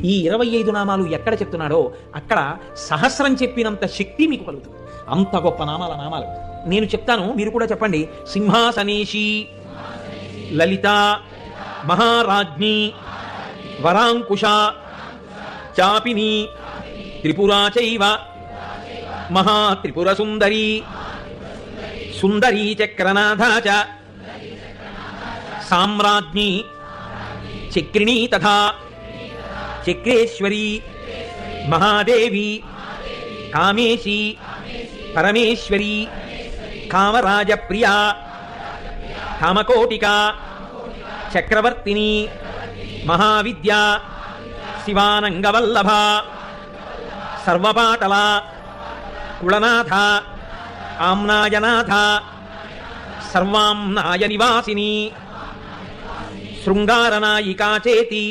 ఈ 25 నామాలు ఎక్కడ చెప్తున్నాడో అక్కడ సహస్రం చెప్పినంత శక్తి మీకు కలుగుతుంది. అంత గొప్ప నామాలు నేను చెప్తాను, మీరు కూడా చెప్పండి. సింహాసనేషి, లలిత, మహారాజ్ఞి, వరాంకుశ, చాపిని, త్రిపురా చైవ, మహాత్రిపుర సుందరి, సుందరీ చక్రనాథ చ, సామ్రాజ్ఞి, చక్రిణీ తథా చక్రేశ్వరి, మహాదేవి, కామేశి, పరమేశ్వరి, కామరాజప్రియా, కామకోటిక, చక్రవర్తిని, మహావిద్యా, శివానంగవల్లభ, సర్వపాటల, కుళనాథ, ఆమ్నాయనాథ, సర్వాంనాయ నివాసిని, శృంగారనాయికా చేతి,